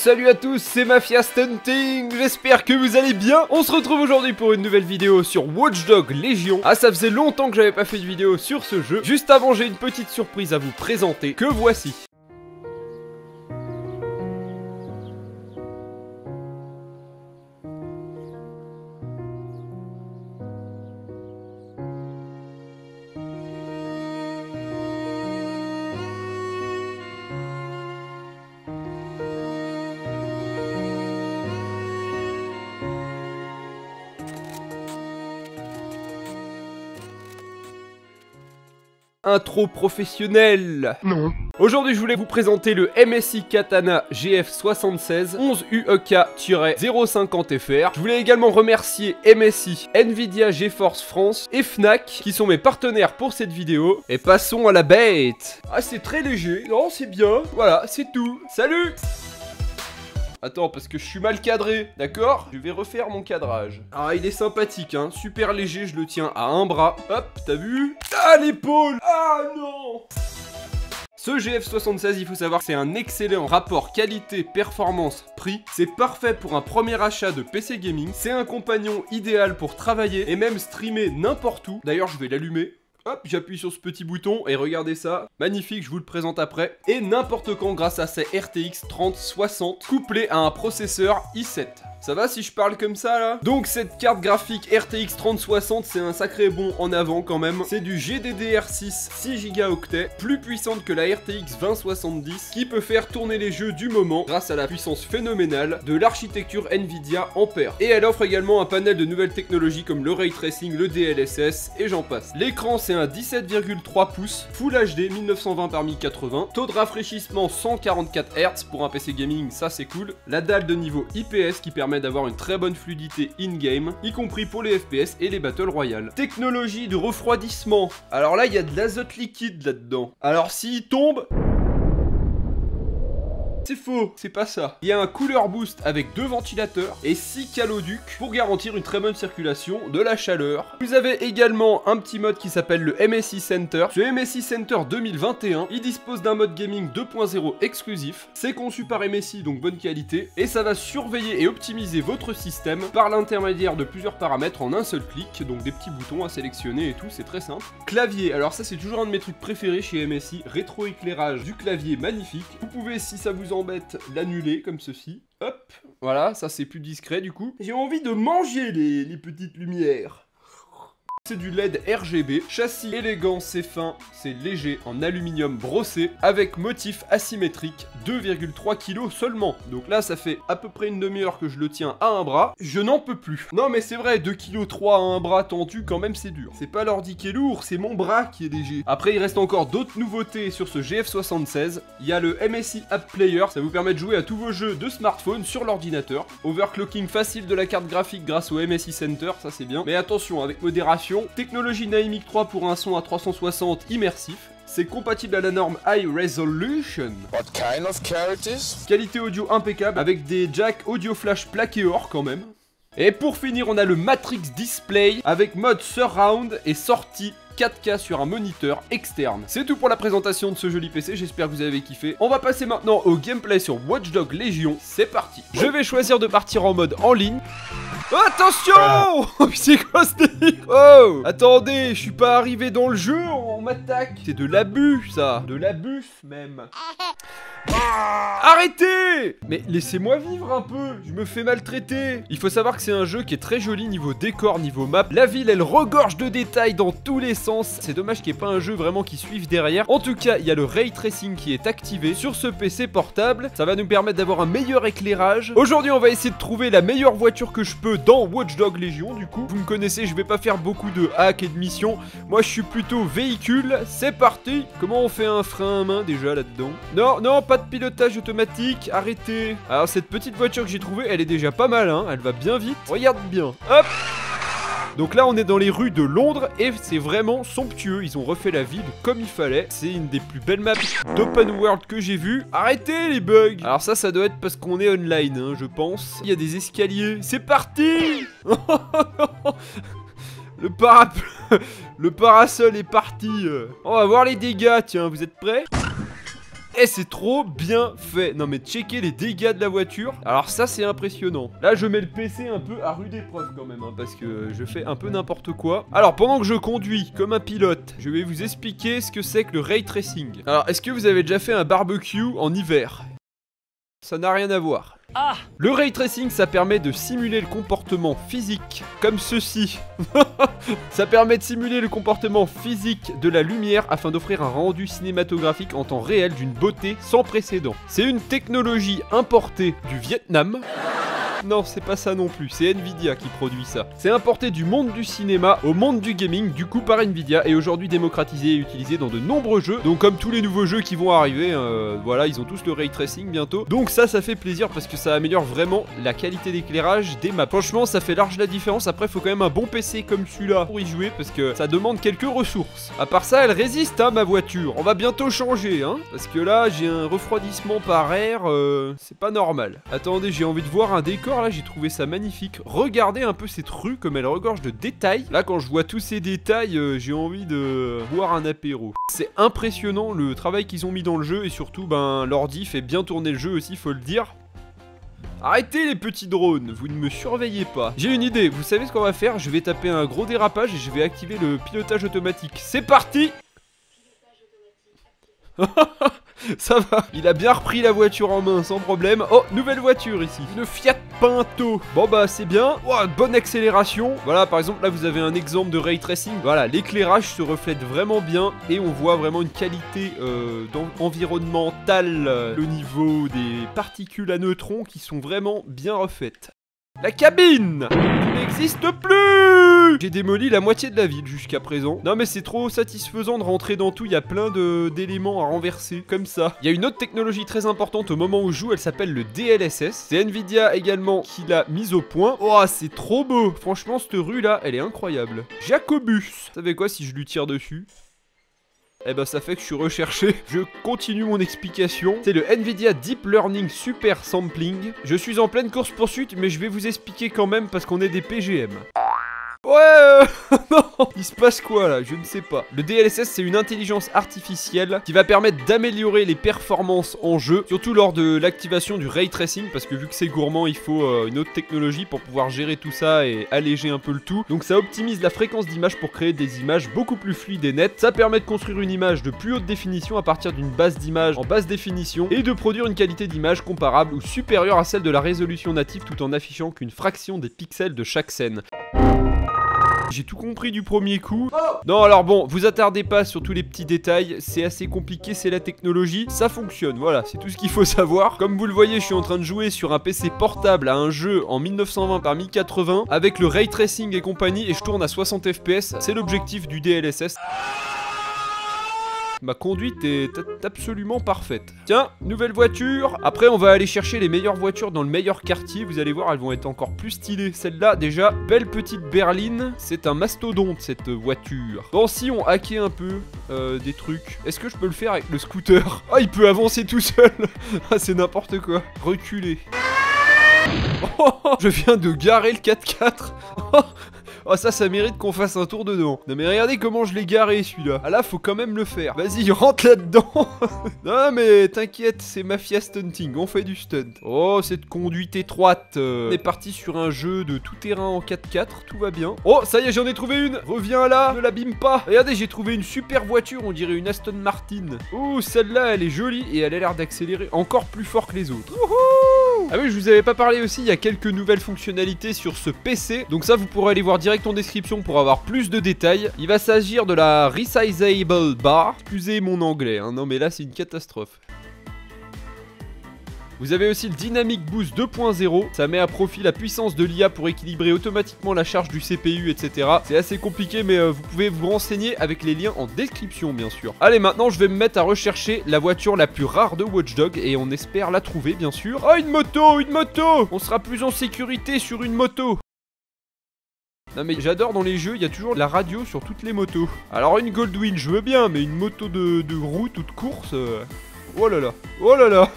Salut à tous, c'est Mafia Stunting, j'espère que vous allez bien. On se retrouve aujourd'hui pour une nouvelle vidéo sur Watch Dogs Legion. Ah, ça faisait longtemps que j'avais pas fait de vidéo sur ce jeu. Juste avant, j'ai une petite surprise à vous présenter, que voici. Intro professionnel. Non. Aujourd'hui, je voulais vous présenter le MSI Katana GF76 11UEK-050FR. Je voulais également remercier MSI, Nvidia GeForce France et Fnac qui sont mes partenaires pour cette vidéo. Et passons à la bête. Ah, c'est très léger. Non, c'est bien. Voilà, c'est tout. Salut! Attends, parce que je suis mal cadré, d'accord? Je vais refaire mon cadrage. Ah, il est sympathique, hein. Super léger, je le tiens à un bras. Hop, t'as vu? Ah, l'épaule! Ah, non! Ce GF76, il faut savoir que c'est un excellent rapport qualité-performance-prix. C'est parfait pour un premier achat de PC gaming. C'est un compagnon idéal pour travailler et même streamer n'importe où. D'ailleurs, je vais l'allumer. Hop, j'appuie sur ce petit bouton et regardez ça, magnifique, je vous le présente après. Et n'importe quand grâce à ces RTX 3060 couplé à un processeur i7. Ça va si je parle comme ça là? Donc cette carte graphique RTX 3060, c'est un sacré bond en avant quand même. C'est du GDDR6 6 Go, plus puissante que la RTX 2070, qui peut faire tourner les jeux du moment grâce à la puissance phénoménale de l'architecture Nvidia Ampere. Et elle offre également un panel de nouvelles technologies comme le Ray Tracing, le DLSS et j'en passe. L'écran c'est un 17,3 pouces, Full HD 1920 par 1080, taux de rafraîchissement 144 Hz pour un PC gaming, ça c'est cool. La dalle de niveau IPS qui permet d'avoir une très bonne fluidité in-game, y compris pour les FPS et les Battle Royale. Technologie de refroidissement. Alors là, il y a de l'azote liquide là-dedans. Alors s'il tombe... C'est faux, c'est pas ça. Il y a un cooler boost avec 2 ventilateurs et 6 caloducs pour garantir une très bonne circulation de la chaleur. Vous avez également un petit mode qui s'appelle le MSI Center. Ce MSI Center 2021, il dispose d'un mode gaming 2.0 exclusif. C'est conçu par MSI, donc bonne qualité. Et ça va surveiller et optimiser votre système par l'intermédiaire de plusieurs paramètres en un seul clic. Donc des petits boutons à sélectionner et tout, c'est très simple. Clavier, alors ça c'est toujours un de mes trucs préférés chez MSI. Rétroéclairage du clavier magnifique. Vous pouvez, si ça vous embête, l'annuler comme ceci. Hop, voilà, ça c'est plus discret du coup. J'ai envie de manger les petites lumières. C'est du LED RGB, châssis élégant, c'est fin, c'est léger en aluminium brossé, avec motif asymétrique, 2,3 kg seulement. Donc là ça fait à peu près une demi-heure que je le tiens à un bras, je n'en peux plus. Non mais c'est vrai, 2,3 kg à un bras tendu quand même c'est dur. C'est pas l'ordi qui est lourd, c'est mon bras qui est léger. Après il reste encore d'autres nouveautés sur ce GF76. Il y a le MSI App Player, ça vous permet de jouer à tous vos jeux de smartphone sur l'ordinateur. Overclocking facile de la carte graphique grâce au MSI Center, ça c'est bien. Mais attention, avec modération. Technologie Naimic 3 pour un son à 360 immersif. C'est compatible à la norme High Resolution. What kind of characters? Qualité audio impeccable avec des jacks audio flash plaqués or quand même. Et pour finir, on a le Matrix Display avec mode Surround et sortie 4K sur un moniteur externe. C'est tout pour la présentation de ce joli PC, j'espère que vous avez kiffé. On va passer maintenant au gameplay sur Watch Dogs Legion, c'est parti. Je vais choisir de partir en mode en ligne. Oh, attention! C'est quoi ce délire? Oh! Attendez, je suis pas arrivé dans le jeu, on m'attaque. C'est de l'abus ça, de l'abus même. Arrêtez! Mais laissez-moi vivre un peu, je me fais maltraiter. Il faut savoir que c'est un jeu qui est très joli niveau décor, niveau map. La ville, elle regorge de détails dans tous les sens. C'est dommage qu'il n'y ait pas un jeu vraiment qui suive derrière. En tout cas, il y a le Ray Tracing qui est activé sur ce PC portable. Ça va nous permettre d'avoir un meilleur éclairage. Aujourd'hui, on va essayer de trouver la meilleure voiture que je peux dans Watch Dogs Legion. Du coup, vous me connaissez, je vais pas faire beaucoup de hacks et de missions. Moi, je suis plutôt véhicule. C'est parti! Comment on fait un frein à main déjà là-dedans? Non, non, pas de pilotage automatique, arrêtez. Alors cette petite voiture que j'ai trouvée, elle est déjà pas mal, hein, elle va bien vite. Regarde bien, hop. Donc là on est dans les rues de Londres et c'est vraiment somptueux, ils ont refait la ville comme il fallait. C'est une des plus belles maps d'open world que j'ai vues. Arrêtez les bugs. Alors ça doit être parce qu'on est online, hein, je pense. Il y a des escaliers, c'est parti. Le parasol est parti. On va voir les dégâts, tiens, vous êtes prêts? Et c'est trop bien fait. Non mais checkez les dégâts de la voiture. Alors ça c'est impressionnant. Là je mets le PC un peu à rude épreuve quand même, hein, parce que je fais un peu n'importe quoi. Alors pendant que je conduis comme un pilote, je vais vous expliquer ce que c'est que le ray tracing. Alors est-ce que vous avez déjà fait un barbecue en hiver? Ça n'a rien à voir. Ah. Le ray tracing, ça permet de simuler le comportement physique, comme ceci. Ça permet de simuler le comportement physique de la lumière afin d'offrir un rendu cinématographique en temps réel d'une beauté sans précédent. C'est une technologie importée du Vietnam. Non, c'est pas ça non plus, c'est Nvidia qui produit ça. C'est importé du monde du cinéma au monde du gaming, du coup par Nvidia, et aujourd'hui démocratisé et utilisé dans de nombreux jeux. Donc comme tous les nouveaux jeux qui vont arriver, voilà, ils ont tous le ray tracing bientôt. Donc ça fait plaisir parce que ça améliore vraiment la qualité d'éclairage des maps. Franchement, ça fait large la différence. Après, faut quand même un bon PC comme celui-là pour y jouer parce que ça demande quelques ressources. À part ça, elle résiste, hein, ma voiture. On va bientôt changer, hein, parce que là, j'ai un refroidissement par air, c'est pas normal. Attendez, j'ai envie de voir un décor. Là j'ai trouvé ça magnifique. Regardez un peu cette rue comme elle regorge de détails. Là quand je vois tous ces détails, j'ai envie de boire un apéro. C'est impressionnant le travail qu'ils ont mis dans le jeu. Et surtout ben l'ordi fait bien tourner le jeu aussi, faut le dire. Arrêtez les petits drones, vous ne me surveillez pas. J'ai une idée, vous savez ce qu'on va faire? Je vais taper un gros dérapage et je vais activer le pilotage automatique. C'est parti. Ça va, il a bien repris la voiture en main sans problème. Oh, nouvelle voiture ici, une Fiat Pinto. Bon bah c'est bien, oh, bonne accélération. Voilà, par exemple là vous avez un exemple de ray tracing. Voilà, l'éclairage se reflète vraiment bien et on voit vraiment une qualité environnementale au niveau des particules à neutrons qui sont vraiment bien refaites. La cabine n'existe plus. J'ai démoli la moitié de la ville jusqu'à présent. Non mais c'est trop satisfaisant de rentrer dans tout. Il y a plein d'éléments à renverser comme ça. Il y a une autre technologie très importante au moment où je joue. Elle s'appelle le DLSS. C'est Nvidia également qui l'a mise au point. Oh c'est trop beau. Franchement cette rue là elle est incroyable. Jacobus. Vous savez quoi si je lui tire dessus? Eh ben ça fait que je suis recherché. Je continue mon explication. C'est le Nvidia Deep Learning Super Sampling. Je suis en pleine course poursuite mais je vais vous expliquer quand même parce qu'on est des PGM. Ouais, non, il se passe quoi là? Je ne sais pas. Le DLSS c'est une intelligence artificielle qui va permettre d'améliorer les performances en jeu, surtout lors de l'activation du ray tracing, parce que vu que c'est gourmand, il faut une autre technologie pour pouvoir gérer tout ça et alléger un peu le tout. Donc ça optimise la fréquence d'image pour créer des images beaucoup plus fluides et nettes. Ça permet de construire une image de plus haute définition à partir d'une base d'image en basse définition et de produire une qualité d'image comparable ou supérieure à celle de la résolution native tout en affichant qu'une fraction des pixels de chaque scène. J'ai tout compris du premier coup. Non alors bon, vous attardez pas sur tous les petits détails. C'est assez compliqué, c'est la technologie. Ça fonctionne, voilà, c'est tout ce qu'il faut savoir. Comme vous le voyez, je suis en train de jouer sur un PC portable à un jeu en 1920 par 1080 avec le ray tracing et compagnie et je tourne à 60 fps. C'est l'objectif du DLSS. Ma conduite est absolument parfaite. Tiens, nouvelle voiture. Après, on va aller chercher les meilleures voitures dans le meilleur quartier. Vous allez voir, elles vont être encore plus stylées. Celle-là, déjà, belle petite berline. C'est un mastodonte, cette voiture. Bon, si on hackait un peu des trucs, est-ce que je peux le faire avec le scooter? Ah, il peut avancer tout seul. Ah, c'est n'importe quoi. Reculer. Oh, je viens de garer le 4x4. Oh ça mérite qu'on fasse un tour dedans. Non mais regardez comment je l'ai garé celui-là. Ah là faut quand même le faire. Vas-y rentre là-dedans. Non mais t'inquiète, c'est Mafia Stunting, on fait du stunt. Oh cette conduite étroite. On est parti sur un jeu de tout terrain en 4x4, tout va bien. Oh ça y est j'en ai trouvé une. Reviens là, ne l'abîme pas. Regardez j'ai trouvé une super voiture, on dirait une Aston Martin. Oh celle-là elle est jolie et elle a l'air d'accélérer encore plus fort que les autres. Wouhou! Ah oui je vous avais pas parlé aussi, il y a quelques nouvelles fonctionnalités sur ce PC. Donc ça vous pourrez aller voir direct en description pour avoir plus de détails. Il va s'agir de la Resizable Bar. Excusez mon anglais, hein. Non mais là c'est une catastrophe. Vous avez aussi le Dynamic Boost 2.0, ça met à profit la puissance de l'IA pour équilibrer automatiquement la charge du CPU, etc. C'est assez compliqué mais vous pouvez vous renseigner avec les liens en description bien sûr. Allez maintenant je vais me mettre à rechercher la voiture la plus rare de Watch Dogs et on espère la trouver bien sûr. Oh une moto, une moto! On sera plus en sécurité sur une moto. Non mais j'adore dans les jeux, il y a toujours la radio sur toutes les motos. Alors une Goldwing je veux bien, mais une moto de route ou de course... Oh là là, oh là là.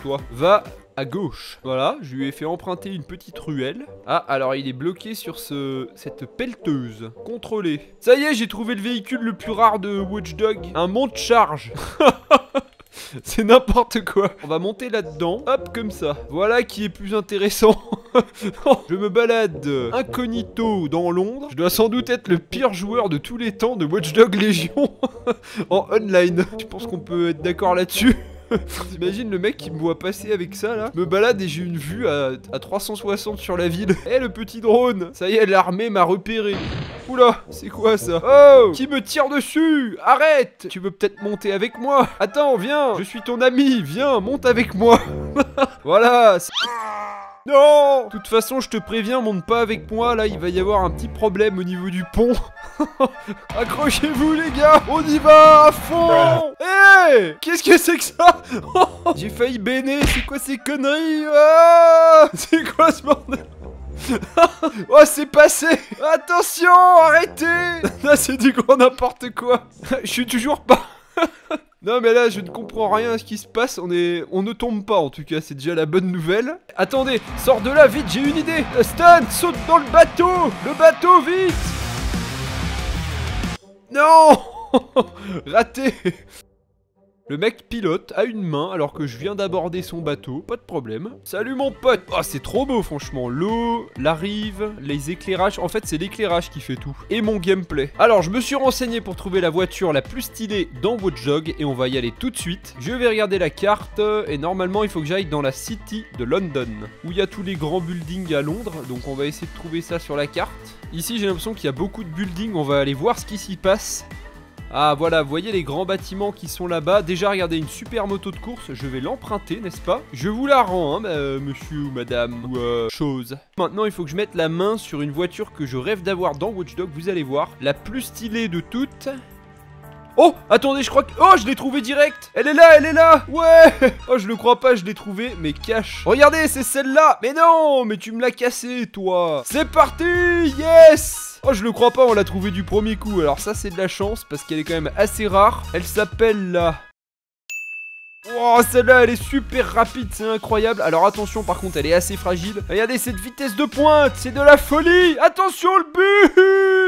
Toi, va à gauche. Voilà, je lui ai fait emprunter une petite ruelle. Ah, alors il est bloqué sur cette pelleteuse. Contrôler. Ça y est, j'ai trouvé le véhicule le plus rare de Watch Dogs. Un monte-charge. C'est n'importe quoi. On va monter là-dedans. Hop, comme ça. Voilà qui est plus intéressant. Je me balade incognito dans Londres. Je dois sans doute être le pire joueur de tous les temps de Watch Dogs Légion en online. Je pense qu'on peut être d'accord là-dessus. T'imagines le mec qui me voit passer avec ça là. Je me balade et j'ai une vue à 360 sur la ville. Eh le petit drone. Ça y est, l'armée m'a repéré. Oula, c'est quoi ça? Oh, qui me tire dessus? Arrête. Tu veux peut-être monter avec moi? Attends, viens, je suis ton ami. Viens, monte avec moi. Voilà. Non! De toute façon, je te préviens, monte pas avec moi, là, il va y avoir un petit problème au niveau du pont. Accrochez-vous, les gars! On y va à fond! Hey! Qu'est-ce que c'est que ça? J'ai failli béner, c'est quoi ces conneries? Ah, c'est quoi ce bordel? Oh, c'est passé! Attention, arrêtez! Là, c'est du grand n'importe quoi. Je suis toujours pas... Non mais là je ne comprends rien à ce qui se passe, on ne tombe pas en tout cas, c'est déjà la bonne nouvelle. Attendez, sors de là vite, j'ai une idée. Stan, saute dans le bateau, vite. Non. Raté. Le mec pilote à une main alors que je viens d'aborder son bateau, pas de problème. Salut mon pote. Oh c'est trop beau franchement, l'eau, la rive, les éclairages, en fait c'est l'éclairage qui fait tout. Et mon gameplay. Alors je me suis renseigné pour trouver la voiture la plus stylée dans Watch Dogs et on va y aller tout de suite. Je vais regarder la carte et normalement il faut que j'aille dans la City de London où il y a tous les grands buildings à Londres, donc on va essayer de trouver ça sur la carte. Ici j'ai l'impression qu'il y a beaucoup de buildings, on va aller voir ce qui s'y passe. Ah voilà, vous voyez les grands bâtiments qui sont là-bas. Déjà regardez, une super moto de course, je vais l'emprunter, n'est-ce pas? Je vous la rends, hein, monsieur ou madame, ou chose. Maintenant il faut que je mette la main sur une voiture que je rêve d'avoir dans Watch Dogs, vous allez voir. La plus stylée de toutes. Oh, attendez, je crois que... Oh, je l'ai trouvé direct. Elle est là. Ouais. Oh, je le crois pas, je l'ai trouvé, mais cache. Regardez, c'est celle-là. Mais non, mais tu me l'as cassé, toi. C'est parti. Yes. Oh, je le crois pas, on l'a trouvé du premier coup. Alors ça, c'est de la chance, parce qu'elle est quand même assez rare. Elle s'appelle la... Oh, celle-là, elle est super rapide, c'est incroyable. Alors attention, par contre, elle est assez fragile. Regardez cette vitesse de pointe, c'est de la folie. Attention, le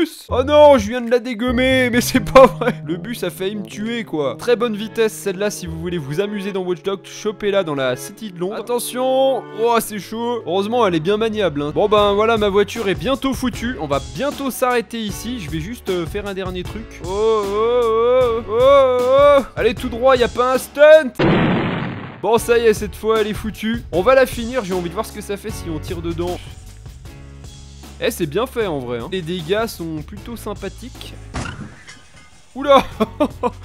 bus. Oh non, je viens de la dégommer, mais c'est pas vrai. Le bus a failli me tuer, quoi. Très bonne vitesse, celle-là, si vous voulez vous amuser dans Watch Dogs, chopez-la dans la City de Londres. Attention. Oh, c'est chaud. Heureusement, elle est bien maniable, hein. Bon, ben voilà, ma voiture est bientôt foutue. On va bientôt s'arrêter ici. Je vais juste faire un dernier truc. Oh. Allez, tout droit, y a pas un stunt. Bon ça y est, cette fois elle est foutue. On va la finir, j'ai envie de voir ce que ça fait si on tire dedans. Eh c'est bien fait en vrai hein. Les dégâts sont plutôt sympathiques. Oula.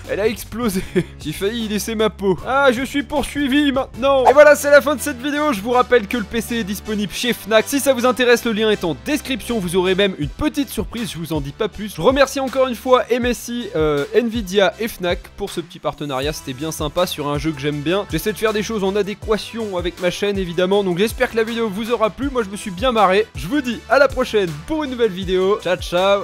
Elle a explosé. J'ai failli y laisser ma peau. Ah, je suis poursuivi maintenant. Et voilà, c'est la fin de cette vidéo. Je vous rappelle que le PC est disponible chez Fnac. Si ça vous intéresse, le lien est en description. Vous aurez même une petite surprise, je vous en dis pas plus. Je remercie encore une fois MSI, Nvidia et Fnac pour ce petit partenariat. C'était bien sympa sur un jeu que j'aime bien. J'essaie de faire des choses en adéquation avec ma chaîne évidemment. Donc j'espère que la vidéo vous aura plu. Moi je me suis bien marré. Je vous dis à la prochaine pour une nouvelle vidéo. Ciao ciao.